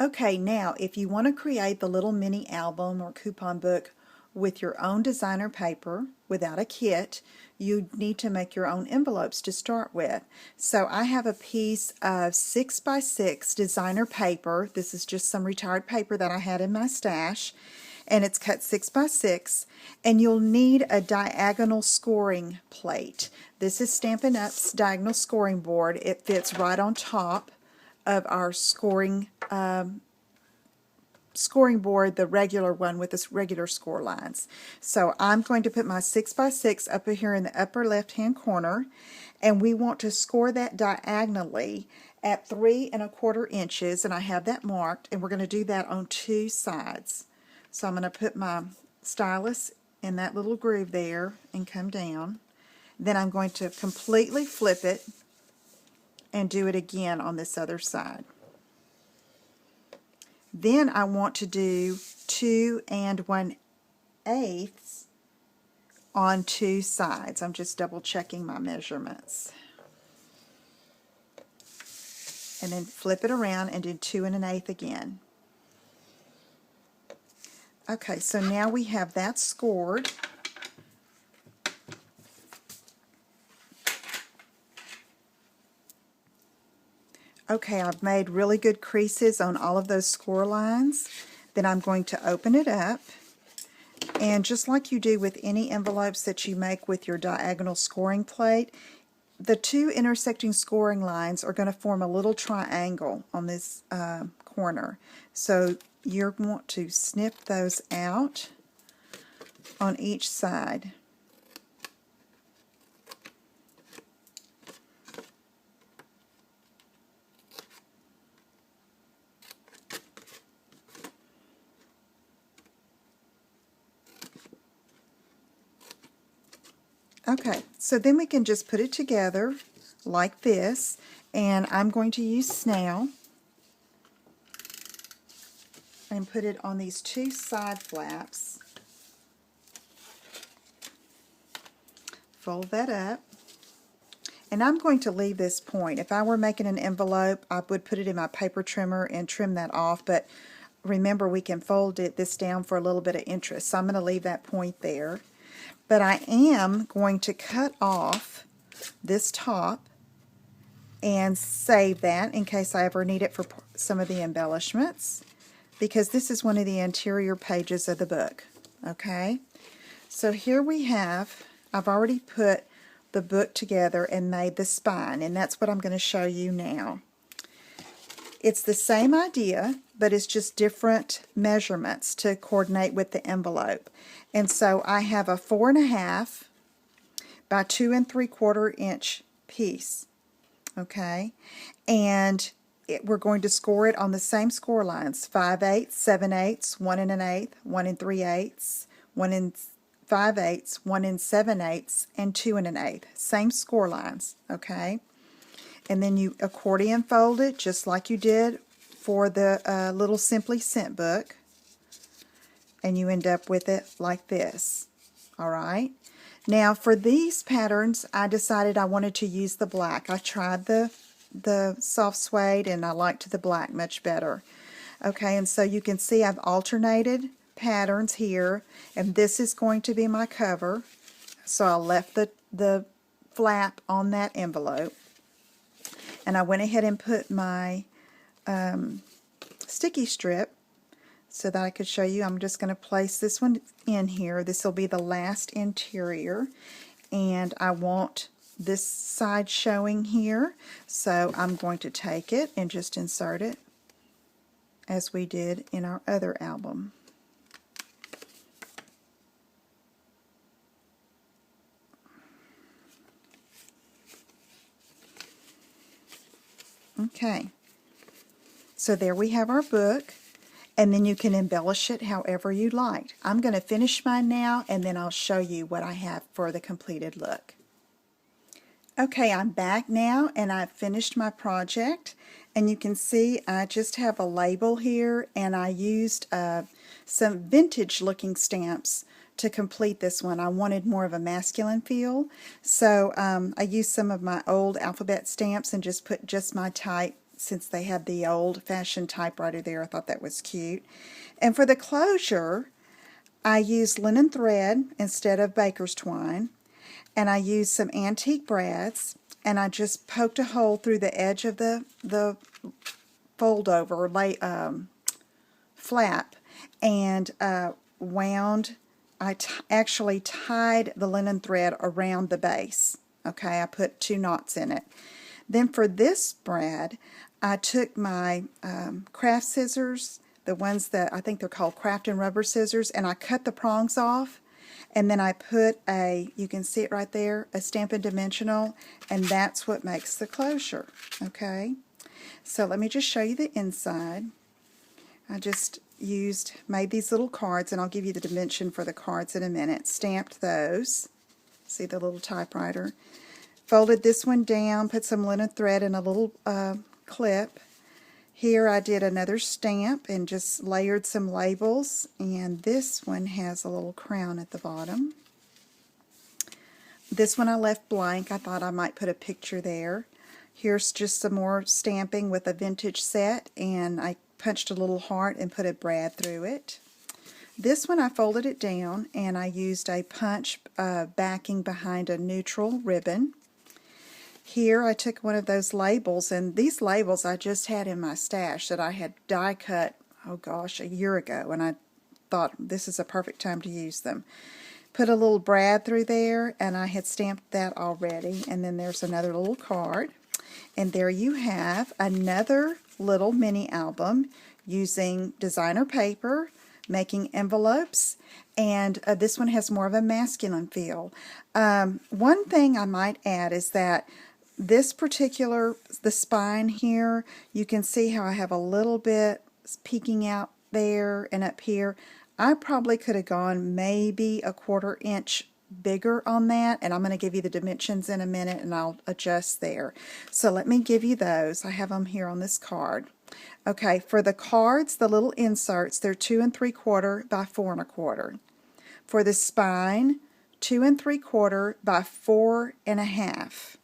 Okay, now if you want to create the little mini album or coupon book with your own designer paper without a kit, you need to make your own envelopes to start with. So I have a piece of 6x6 designer paper. This is just some retired paper that I had in my stash, and it's cut 6x6, and you'll need a diagonal scoring plate. This is Stampin' Up's diagonal scoring board. It fits right on top of our scoring board, the regular one with the regular score lines. So I'm going to put my 6x6 up here in the upper left hand corner, and we want to score that diagonally at 3 1/4 inches, and I have that marked, and we're going to do that on 2 sides. So I'm going to put my stylus in that little groove there and come down. Then I'm going to completely flip it and do it again on this other side. Then I want to do 2 1/8 on 2 sides. I'm just double checking my measurements. And then flip it around and do 2 1/8 again. Okay, so now we have that scored. Okay, I've made really good creases on all of those score lines. Then I'm going to open it up, and just like you do with any envelopes that you make with your diagonal scoring plate, the 2 intersecting scoring lines are going to form a little triangle on this corner. So you want to snip those out on each side. Okay, so then we can just put it together like this, and I'm going to use snail and put it on these 2 side flaps. Fold that up, and I'm going to leave this point. If I were making an envelope, I would put it in my paper trimmer and trim that off, but remember, we can fold this down for a little bit of interest, so I'm going to leave that point there. But I am going to cut off this top and save that in case I ever need it for some of the embellishments, because this is one of the interior pages of the book. Okay, so here we have, I've already put the book together and made the spine, and that's what I'm going to show you now. It's the same idea, but it's just different measurements to coordinate with the envelope. And so I have a 4 1/2 by 2 3/4 inch piece. Okay, and we're going to score it on the same score lines: 5/8, 7/8, 1 1/8, 1 3/8, 1 5/8, 1 7/8, and 2 1/8. Same score lines. Okay. And then you accordion fold it just like you did for the little Simply Scent book, and you end up with it like this. Alright, now for these patterns I decided I wanted to use the black. I tried the soft suede and I liked the black much better. Okay, and so you can see I've alternated patterns here, and this is going to be my cover, so I left the flap on that envelope. And I went ahead and put my sticky strip so that I could show you. I'm just going to place this one in here. This will be the last interior, and I want this side showing here, so I'm going to take it and just insert it as we did in our other album. Okay, so there we have our book, and then you can embellish it however you like. I'm going to finish mine now, and then I'll show you what I have for the completed look. Okay, I'm back now, and I've finished my project, and you can see I just have a label here, and I used some vintage looking stamps to complete this one. I wanted more of a masculine feel, so I used some of my old alphabet stamps and just put just my type since they had the old-fashioned typewriter there. I thought that was cute. And for the closure, I used linen thread instead of baker's twine, and I used some antique brads, and I just poked a hole through the edge of the fold over flap, and wound. I actually tied the linen thread around the base. Okay, I put 2 knots in it. Then for this brad, I took my craft scissors, the ones that I think they're called craft and rubber scissors, and I cut the prongs off, and then I put you can see it right there, a Stampin' Dimensional, and that's what makes the closure. Okay, so let me just show you the inside. I just made these little cards, and I'll give you the dimension for the cards in a minute. Stamped those. See the little typewriter. Folded this one down, put some linen thread in a little clip. Here I did another stamp and just layered some labels, and this one has a little crown at the bottom. This one I left blank. I thought I might put a picture there. Here's just some more stamping with a vintage set, and I punched a little heart and put a brad through it. This one I folded it down, and I used a punch backing behind a neutral ribbon. Here I took one of those labels, and these labels I just had in my stash that I had die cut, oh gosh, a year ago, and I thought this is a perfect time to use them. Put a little brad through there, and I had stamped that already, and then there's another little card. And there you have another little mini album using designer paper, making envelopes, and this one has more of a masculine feel. One thing I might add is that this particular, the spine here, you can see how I have a little bit peeking out there and up here. I probably could have gone maybe a 1/4 inch bigger on that, and I'm going to give you the dimensions in a minute, and I'll adjust there. So let me give you those. I have them here on this card. Okay, for the cards, the little inserts, they're 2 3/4 by 4 1/4. For the spine, 2 3/4 by 4 1/2.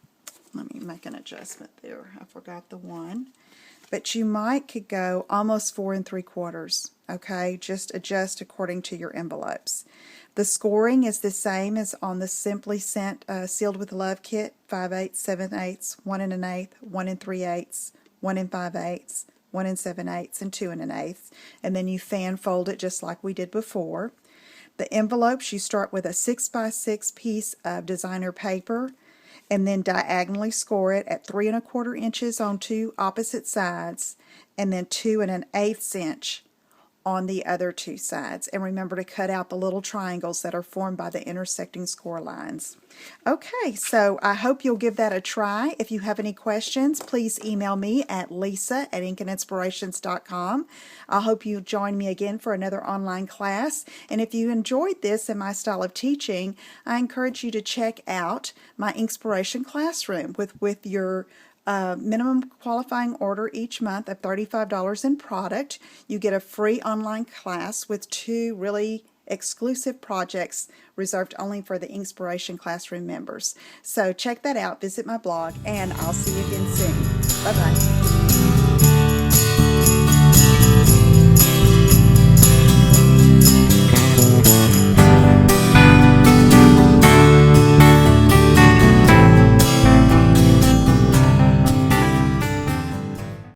Let me make an adjustment there. I forgot the one. But you could go almost 4 3/4. Okay, just adjust according to your envelopes. The scoring is the same as on the Simply Sent Sealed with Love kit: 5/8, 7/8, 1 1/8, 1 3/8, 1 5/8, 1 7/8, and 2 1/8. And then you fan fold it just like we did before. The envelopes, you start with a 6x6 piece of designer paper, and then diagonally score it at 3 1/4 inches on 2 opposite sides, and then 2 1/8 inch on the other 2 sides. And remember to cut out the little triangles that are formed by the intersecting score lines. Okay, so I hope you'll give that a try. If you have any questions, please email me at lisa@inkandinspirations.com. I hope you join me again for another online class. And if you enjoyed this and my style of teaching, I encourage you to check out my Inkspiration Classroom with your minimum qualifying order each month of $35 in product. You get a free online class with 2 really exclusive projects reserved only for the Inkspiration Classroom members. So check that out, visit my blog, and I'll see you again soon. Bye-bye.